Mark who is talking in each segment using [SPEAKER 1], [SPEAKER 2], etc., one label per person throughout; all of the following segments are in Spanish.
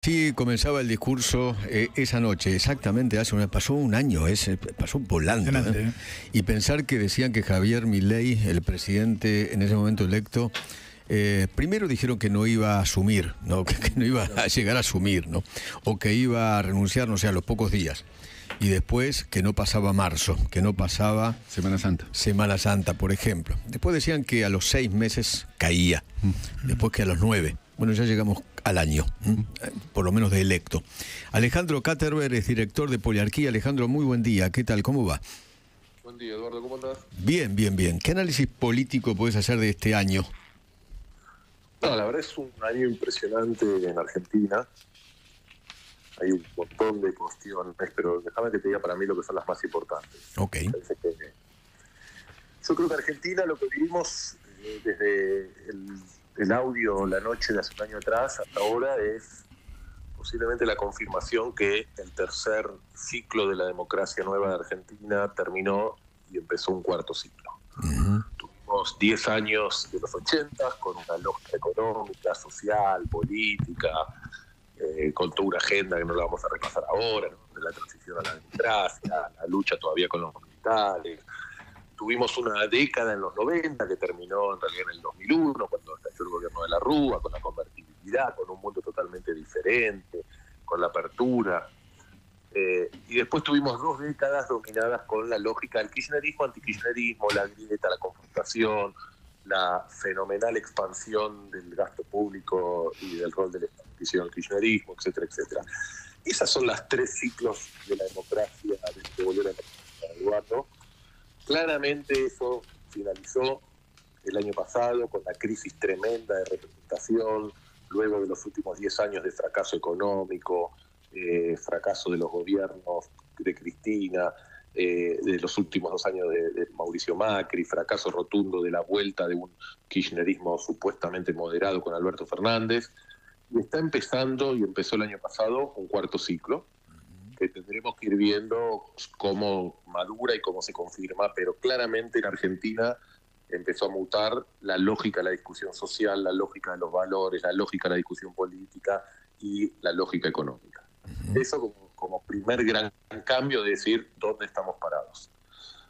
[SPEAKER 1] Sí, comenzaba el discurso esa noche, exactamente, pasó un año, pasó volando.
[SPEAKER 2] Impresionante, ¿eh?
[SPEAKER 1] Y pensar que decían que Javier Milei, el presidente en ese momento electo, primero dijeron que no iba a asumir, ¿no? Que no iba a llegar a asumir, ¿no? O que iba a renunciar, no sé, a los pocos días. Y después que no pasaba marzo, que no pasaba
[SPEAKER 2] Semana Santa.
[SPEAKER 1] Semana Santa, por ejemplo. Después decían que a los 6 meses caía, después que a los 9. Bueno, ya llegamos al año, por lo menos de electo. Alejandro Katterberg es director de Poliarquía. Alejandro, muy buen día. ¿Qué tal? ¿Cómo va?
[SPEAKER 3] Buen día, Eduardo, ¿cómo andás?
[SPEAKER 1] Bien, bien, bien. ¿Qué análisis político podés hacer de este año?
[SPEAKER 3] No, la verdad es un año impresionante en Argentina. Hay un montón de cuestiones, pero déjame que te diga para mí lo que son las más importantes.
[SPEAKER 1] Ok.
[SPEAKER 3] Yo creo que Argentina, lo que vivimos desde el audio la noche de hace un año atrás hasta ahora, es posiblemente la confirmación que el tercer ciclo de la democracia nueva de Argentina terminó y empezó un cuarto ciclo. Tuvimos 10 años de los 80 con una lógica económica, social, política, con toda una agenda que no la vamos a repasar ahora, ¿no? De la transición a la democracia, la lucha todavía con los militares. Tuvimos una década en los 90 que terminó en realidad en el 2001, cuando estalló el gobierno de la Rúa, con la convertibilidad, con un mundo totalmente diferente, con la apertura. Y después tuvimos 2 décadas dominadas con la lógica del kirchnerismo, antikirchnerismo, la grieta, la confrontación, la fenomenal expansión del gasto público y del rol del Estado que hicieron el kirchnerismo, etcétera, etcétera. Esas son las 3 ciclos de la democracia desde que volvió la democracia, Eduardo. Claramente eso finalizó el año pasado con la crisis tremenda de representación, luego de los últimos 10 años de fracaso económico, fracaso de los gobiernos de Cristina, de los últimos 2 años de Mauricio Macri, fracaso rotundo de la vuelta de un kirchnerismo supuestamente moderado con Alberto Fernández. Y está empezando, y empezó el año pasado, un cuarto ciclo, que tendremos que ir viendo cómo madura y cómo se confirma, pero claramente en Argentina empezó a mutar la lógica de la discusión social, la lógica de los valores, la lógica de la discusión política y la lógica económica. Eso como primer gran cambio de decir dónde estamos parados.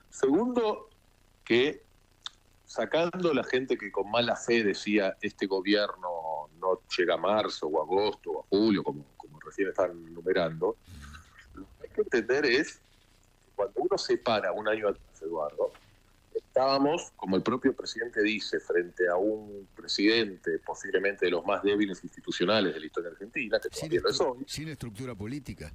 [SPEAKER 3] Segundo, que sacando la gente que con mala fe decía este gobierno no llega a marzo o agosto o a julio, como recién están numerando, lo que hay que entender es que cuando uno se para un año atrás, Eduardo, estábamos, como el propio presidente dice, frente a un presidente posiblemente de los más débiles institucionales de la historia argentina, que todavía lo es hoy.
[SPEAKER 1] Sin estructura política.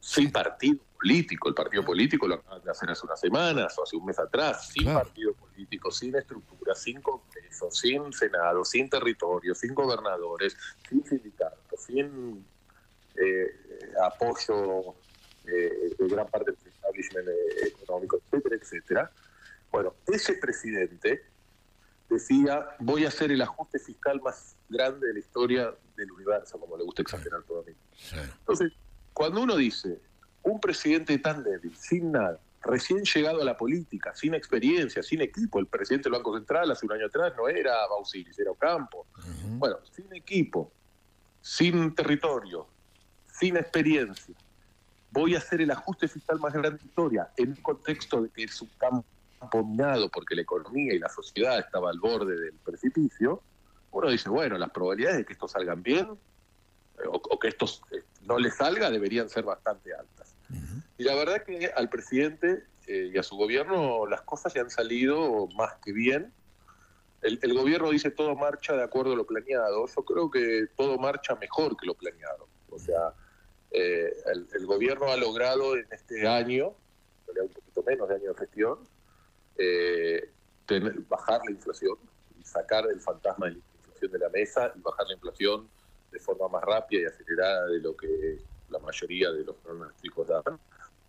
[SPEAKER 3] Sin partido político. El partido político lo acaban de hacer hace unas semanas o hace un mes atrás. Sin partido político, sin estructura, sin Congreso, sin Senado, sin territorio, sin gobernadores, sin sindicatos, sin apoyo de gran parte del establishment económico, etcétera, etcétera. Bueno, ese presidente decía, voy a hacer el ajuste fiscal más grande de la historia del universo, como le gusta exagerar todo a mí. Entonces, cuando uno dice, un presidente tan débil, sin nada, recién llegado a la política, sin experiencia, sin equipo, el presidente del Banco Central hace un año atrás no era Bausilis, era Ocampo. Bueno, sin equipo, sin territorio, sin experiencia, voy a hacer el ajuste fiscal más grande de la historia, en un contexto de que es un campo minado porque la economía y la sociedad estaba al borde del precipicio. Uno dice, bueno, las probabilidades de que esto salgan bien o que esto no les salga deberían ser bastante altas. Y la verdad que al presidente y a su gobierno las cosas le han salido más que bien. El gobierno dice todo marcha de acuerdo a lo planeado. Yo creo que todo marcha mejor que lo planeado. O sea, el gobierno ha logrado en este año, un poquito menos de año de gestión, bajar la inflación y sacar el fantasma de la inflación de la mesa y bajar la inflación de forma más rápida y acelerada de lo que la mayoría de los pronósticos daban.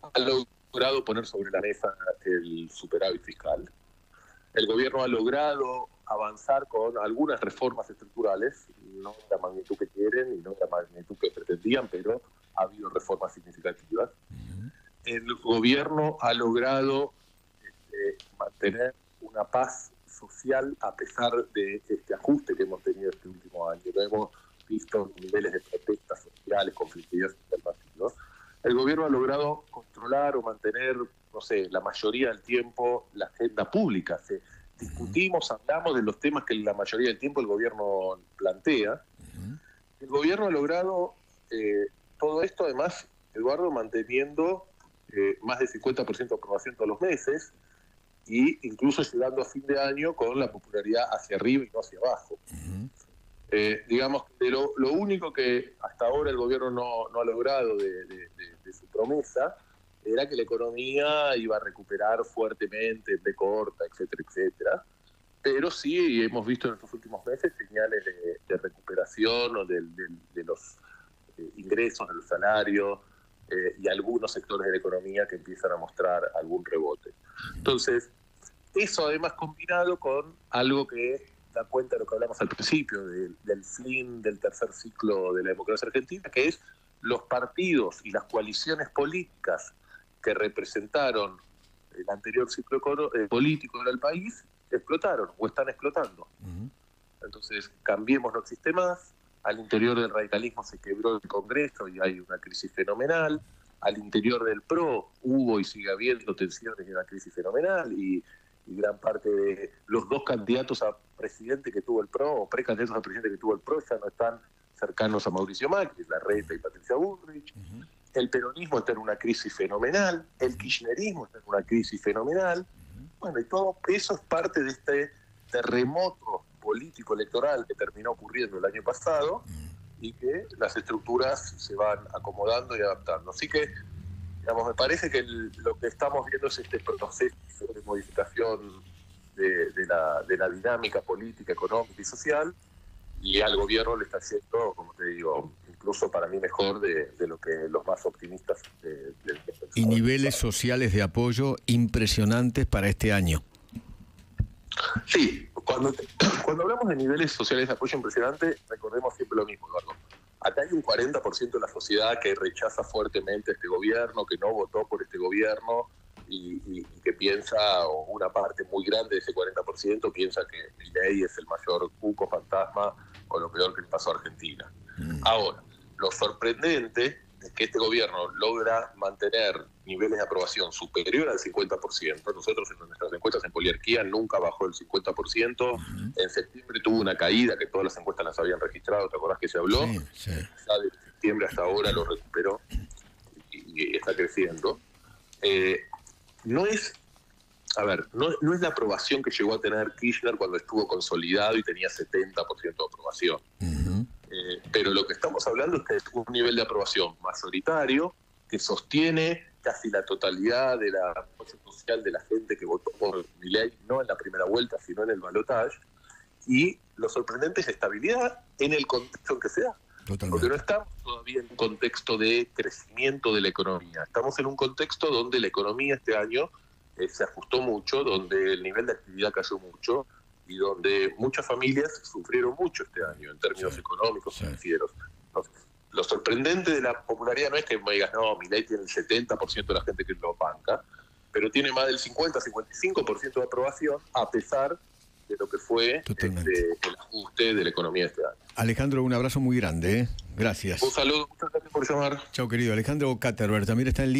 [SPEAKER 3] Ha logrado poner sobre la mesa el superávit fiscal. El gobierno ha logrado avanzar con algunas reformas estructurales, no de la magnitud que quieren y no de la magnitud que pretendían, pero ha habido reformas significativas. El gobierno ha logrado mantener una paz social a pesar de este ajuste que hemos tenido este último año. No hemos visto niveles de protestas sociales, conflictividad social masivos, el gobierno ha logrado controlar o mantener, no sé, la mayoría del tiempo la agenda pública. Discutimos, hablamos de los temas que la mayoría del tiempo el gobierno plantea. El gobierno ha logrado todo esto, además, Eduardo, manteniendo más del 50% de aprobación todos los meses, y incluso llegando a fin de año con la popularidad hacia arriba y no hacia abajo. Digamos que lo único que hasta ahora el gobierno no ha logrado de su promesa era que la economía iba a recuperar fuertemente en B corta, etcétera, etcétera. Pero sí hemos visto en estos últimos meses señales de recuperación o de los ingresos, del salario, y algunos sectores de la economía que empiezan a mostrar algún rebote. Entonces, eso además combinado con algo que da cuenta de lo que hablamos al principio, del fin del tercer ciclo de la democracia argentina, que es los partidos y las coaliciones políticas que representaron el anterior ciclo político del país, explotaron o están explotando. Entonces, Cambiemos no existe más. Al interior del radicalismo se quebró el Congreso y hay una crisis fenomenal. Al interior del PRO hubo y sigue habiendo tensiones y una crisis fenomenal, y gran parte de los dos candidatos a presidente que tuvo el PRO, o precandidatos a presidente que tuvo el PRO, ya no están cercanos a Mauricio Macri, Larreta y Patricia Bullrich. El peronismo está en una crisis fenomenal, el kirchnerismo está en una crisis fenomenal. Bueno, y todo eso es parte de este terremoto político electoral que terminó ocurriendo el año pasado, y que las estructuras se van acomodando y adaptando. Así que, digamos, me parece que lo que estamos viendo es este proceso de modificación de la dinámica política, económica y social, y al gobierno le está haciendo, como te digo, incluso para mí mejor de lo que los más optimistas
[SPEAKER 1] y niveles sociales de apoyo impresionantes para este año.
[SPEAKER 3] Sí, cuando hablamos de niveles sociales de apoyo impresionante, recordemos siempre lo mismo, Eduardo. Acá hay un 40% de la sociedad que rechaza fuertemente a este gobierno, que no votó por este gobierno, y que piensa, o una parte muy grande de ese 40% piensa que Milei es el mayor cuco fantasma o lo peor que le pasó a Argentina. Ahora, lo sorprendente es que este gobierno logra mantener niveles de aprobación superior al 50%. Nosotros en nuestras encuestas en Poliarquía nunca bajó el 50%. En septiembre tuvo una caída que todas las encuestas las habían registrado, ¿te acordás que se habló?
[SPEAKER 1] Sí.
[SPEAKER 3] Ya de septiembre hasta ahora lo recuperó y está creciendo. No es la aprobación que llegó a tener Kirchner cuando estuvo consolidado y tenía 70% de aprobación. Pero lo que estamos hablando es que es un nivel de aprobación mayoritario que sostiene casi la totalidad del apoyo social de la gente que votó por Milei, no en la primera vuelta, sino en el balotaje. Y lo sorprendente es la estabilidad en el contexto en que se da.
[SPEAKER 1] Totalmente.
[SPEAKER 3] Porque no estamos todavía en un contexto de crecimiento de la economía. Estamos en un contexto donde la economía este año se ajustó mucho, donde el nivel de actividad cayó mucho, y donde muchas familias sufrieron mucho este año en términos económicos, financieros. Entonces, lo sorprendente de la popularidad no es que me digas, no, Milei tiene el 70% de la gente que lo banca, pero tiene más del 50-55% de aprobación, a pesar de lo que fue el ajuste de la economía este año.
[SPEAKER 1] Alejandro, un abrazo muy grande, ¿eh? Gracias.
[SPEAKER 3] Un saludo, muchas gracias por llamar.
[SPEAKER 1] Chao, querido. Alejandro Katterberg también está en línea.